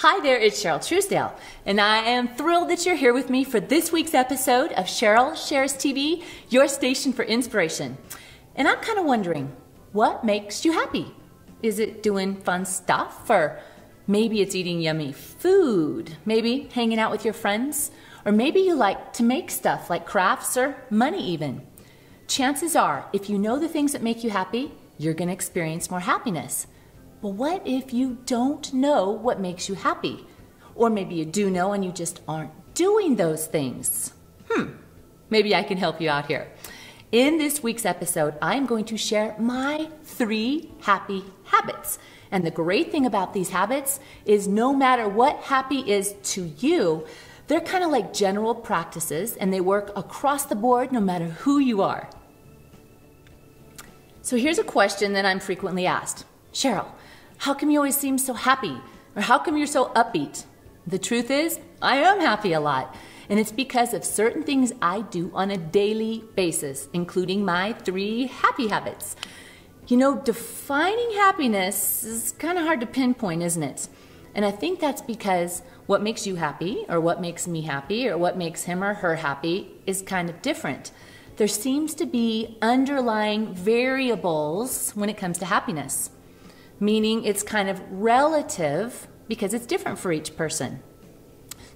Hi there, it's Cheryl Truesdale, and I am thrilled that you're here with me for this week's episode of Cheryl Shares TV, your station for inspiration. And I'm kind of wondering, what makes you happy? Is it doing fun stuff? Or maybe it's eating yummy food? Maybe hanging out with your friends? Or maybe you like to make stuff like crafts or money even. Chances are, if you know the things that make you happy, you're going to experience more happiness. But what if you don't know what makes you happy? Or maybe you do know and you just aren't doing those things. Maybe I can help you out here. In this week's episode, I'm going to share my 3 happy habits. And the great thing about these habits is no matter what happy is to you, they're kind of like general practices and they work across the board no matter who you are. So here's a question that I'm frequently asked. Cheryl, how come you always seem so happy? Or how come you're so upbeat? The truth is, I am happy a lot. And it's because of certain things I do on a daily basis, including my 3 happy habits. You know, defining happiness is kind of hard to pinpoint, isn't it? And I think that's because what makes you happy, or what makes me happy, or what makes him or her happy is kind of different. There seems to be underlying variables when it comes to happiness. Meaning it's kind of relative because it's different for each person.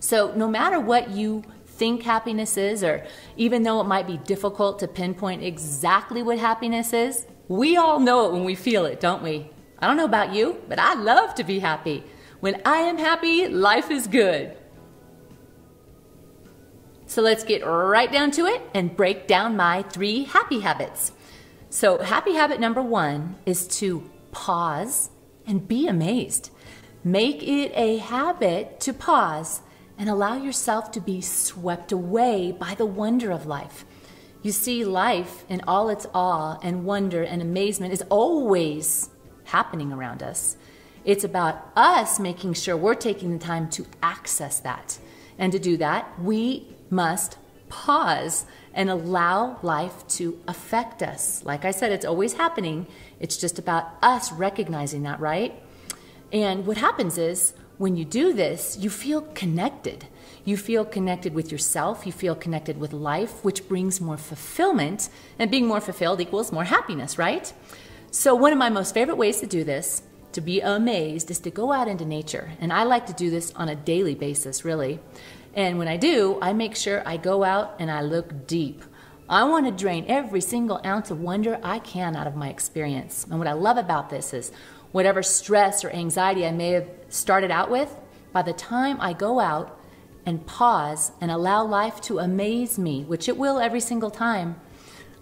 So no matter what you think happiness is, or even though it might be difficult to pinpoint exactly what happiness is, we all know it when we feel it, don't we? I don't know about you, but I love to be happy. When I am happy, life is good. So let's get right down to it and break down my 3 happy habits. So happy habit number 1 is to pause and be amazed. Make it a habit to pause and allow yourself to be swept away by the wonder of life. You see, life in all its awe and wonder and amazement is always happening around us. It's about us making sure we're taking the time to access that. And to do that, we must pause and allow life to affect us. Like I said, it's always happening. It's just about us recognizing that, right? And what happens is when you do this, you feel connected. You feel connected with yourself. You feel connected with life, which brings more fulfillment. And being more fulfilled equals more happiness, right? So one of my most favorite ways to do this, to be amazed, is to go out into nature. And I like to do this on a daily basis, really. And when I do, I make sure I go out and I look deep. I want to drain every single ounce of wonder I can out of my experience. And what I love about this is whatever stress or anxiety I may have started out with, by the time I go out and pause and allow life to amaze me, which it will every single time,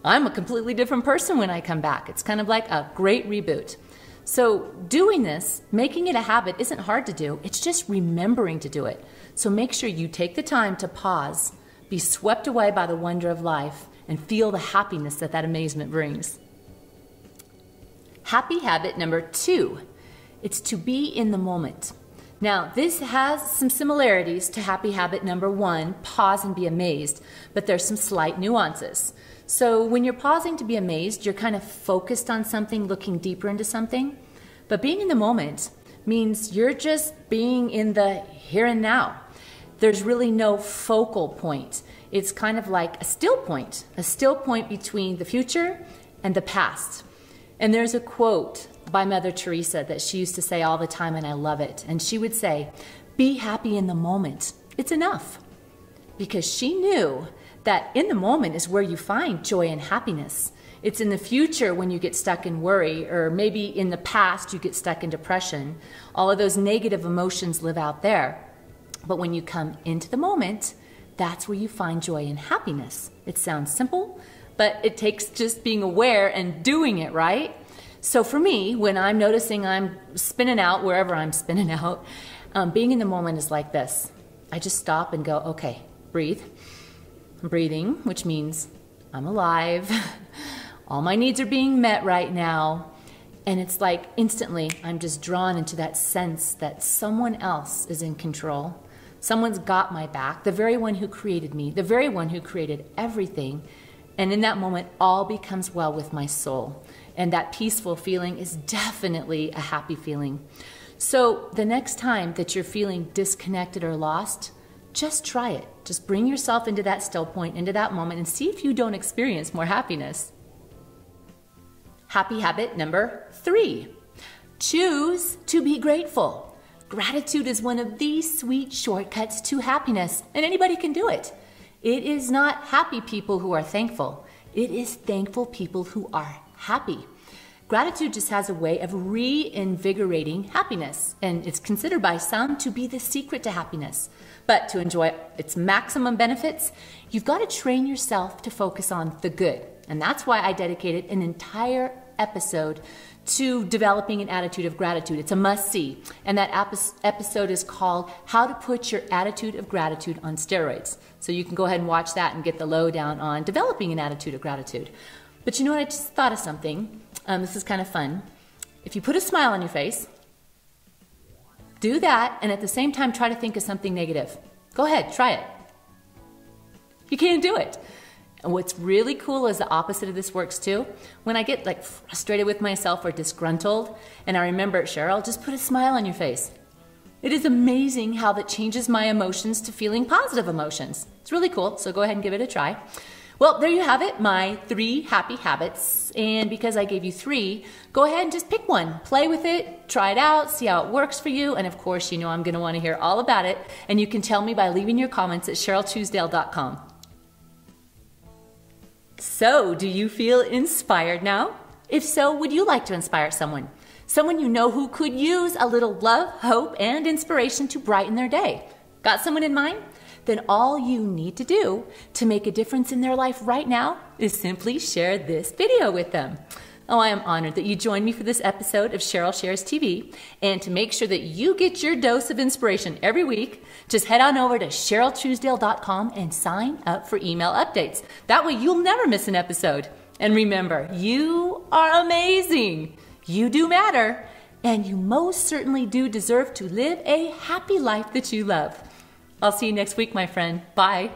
I'm a completely different person when I come back. It's kind of like a great reboot. So doing this, making it a habit, isn't hard to do. It's just remembering to do it. So make sure you take the time to pause, be swept away by the wonder of life, and feel the happiness that that amazement brings. Happy habit number 2, it's to be in the moment. Now, this has some similarities to happy habit number 1, pause and be amazed, but there's some slight nuances. So when you're pausing to be amazed, you're kind of focused on something, looking deeper into something. But being in the moment means you're just being in the here and now. There's really no focal point. It's kind of like a still point between the future and the past. And there's a quote by Mother Teresa that she used to say all the time, and I love it. And she would say, be happy in the moment. It's enough. Because she knew that in the moment is where you find joy and happiness. It's in the future when you get stuck in worry, or maybe in the past you get stuck in depression. All of those negative emotions live out there. But when you come into the moment, that's where you find joy and happiness. It sounds simple, but it takes just being aware and doing it, right? So for me, when I'm noticing I'm spinning out wherever I'm spinning out, being in the moment is like this. I just stop and go, okay, breathe. I'm breathing, which means I'm alive. All my needs are being met right now. And it's like instantly I'm just drawn into that sense that someone else is in control. Someone's got my back, the very one who created me, the very one who created everything. And in that moment, all becomes well with my soul. And that peaceful feeling is definitely a happy feeling. So the next time that you're feeling disconnected or lost, just try it. Just bring yourself into that still point, into that moment, and see if you don't experience more happiness. Happy habit number 3. Choose to be grateful. Gratitude is one of the sweet shortcuts to happiness, and anybody can do it. It is not happy people who are thankful. It is thankful people who are happy. Gratitude just has a way of reinvigorating happiness, and it's considered by some to be the secret to happiness. But to enjoy its maximum benefits, you've got to train yourself to focus on the good. And that's why I dedicated an entire episode to developing an attitude of gratitude. It's a must-see. And that episode is called How to Put Your Attitude of Gratitude on Steroids. So you can go ahead and watch that and get the lowdown on developing an attitude of gratitude. But you know what? I just thought of something. This is kind of fun. If you put a smile on your face, do that, and at the same time try to think of something negative. Go ahead, try it. You can't do it. And what's really cool is the opposite of this works too. When I get like frustrated with myself or disgruntled, and I remember, Cheryl, just put a smile on your face. It is amazing how that changes my emotions to feeling positive emotions. It's really cool, so go ahead and give it a try. Well, there you have it, my 3 happy habits. And because I gave you 3, go ahead and just pick one. Play with it, try it out, see how it works for you. And of course, you know I'm going to want to hear all about it. And you can tell me by leaving your comments at CherylTruesdale.com. So, do you feel inspired now? If so, would you like to inspire someone? Someone you know who could use a little love, hope, and inspiration to brighten their day. Got someone in mind? Then all you need to do to make a difference in their life right now is simply share this video with them. Oh, I am honored that you joined me for this episode of Cheryl Shares TV. And to make sure that you get your dose of inspiration every week, just head on over to CherylTruesdale.com and sign up for email updates. That way you'll never miss an episode. And remember, you are amazing. You do matter. And you most certainly do deserve to live a happy life that you love. I'll see you next week, my friend. Bye.